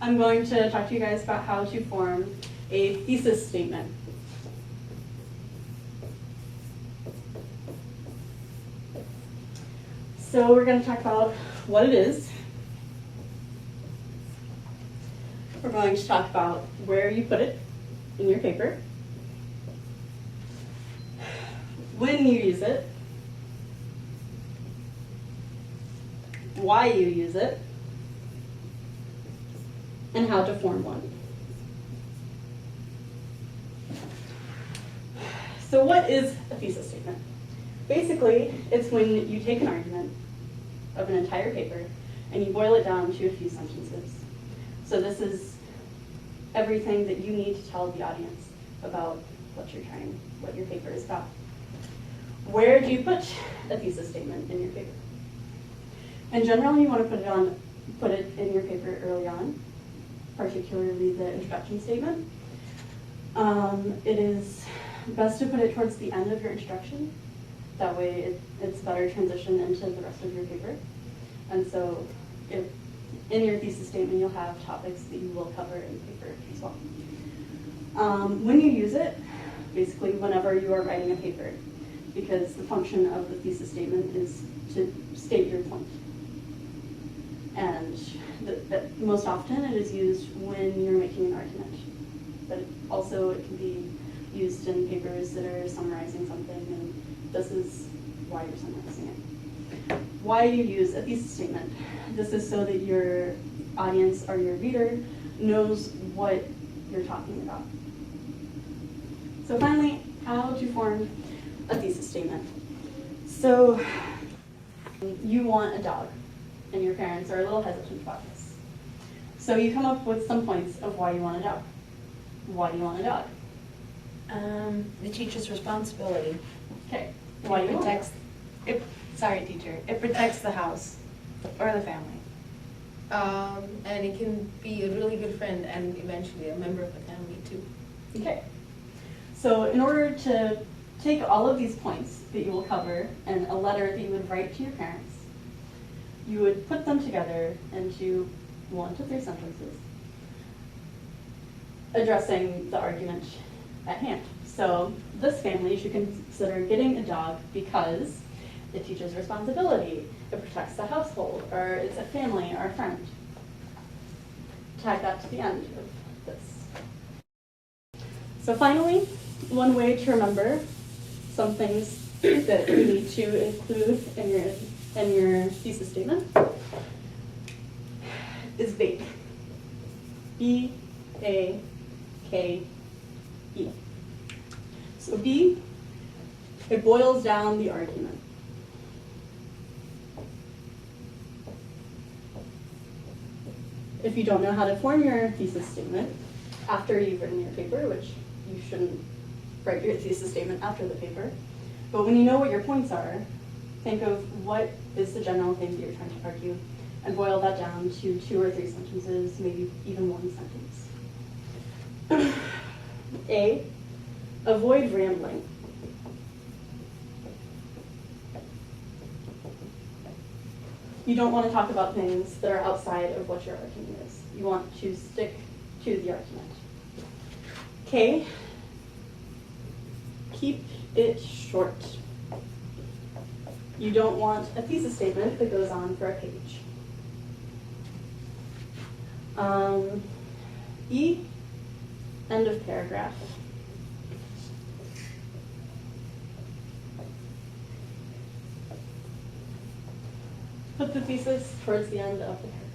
I'm going to talk to you guys about how to form a thesis statement. So we're going to talk about what it is. We're going to talk about where you put it in your paper, when you use it, why you use it, and how to form one. So what is a thesis statement? Basically, it's when you take an argument of an entire paper and you boil it down to a few sentences. So this is everything that you need to tell the audience about what your paper is about. Where do you put a thesis statement in your paper? In general, you want to put it in your paper early on, particularly the introduction statement. It is best to put it towards the end of your introduction. That way it's better transition into the rest of your paper. And so in your thesis statement, you'll have topics that you will cover in the paper as well. When you use it, basically whenever you are writing a paper, because the function of the thesis statement is to state your point. And most often it is used when you're making an argument. But also it can be used in papers that are summarizing something, and this is why you're summarizing it. Why you use a thesis statement. This is so that your audience or your reader knows what you're talking about. So finally, how to form a thesis statement. So you want a dog, and your parents are a little hesitant about this. So you come up with some points of why you want a dog. Why do you want a dog? The teacher's responsibility. Okay. Why do you want it? Sorry, teacher. It protects the house or the family. And it can be a really good friend and eventually a member of the family too. Okay. So in order to take all of these points that you will cover in a letter that you would write to your parents, you would put them together into 1 to 3 sentences addressing the argument at hand. So this family should consider getting a dog because it teaches responsibility, it protects the household, or it's a family or a friend. Tag that to the end of this. So finally, one way to remember some things that you need to include in your thesis statement is BAKE. B-A-K-E. So B, it boils down the argument. If you don't know how to form your thesis statement after you've written your paper, which you shouldn't write your thesis statement after the paper, but when you know what your points are, think of what is the general thing that you're trying to argue and boil that down to 2 or 3 sentences, maybe even 1 sentence. A, avoid rambling. You don't want to talk about things that are outside of what your argument is. You want to stick to the argument. K, keep it short. You don't want a thesis statement that goes on for a page. E, end of paragraph. Put the thesis towards the end of the paragraph.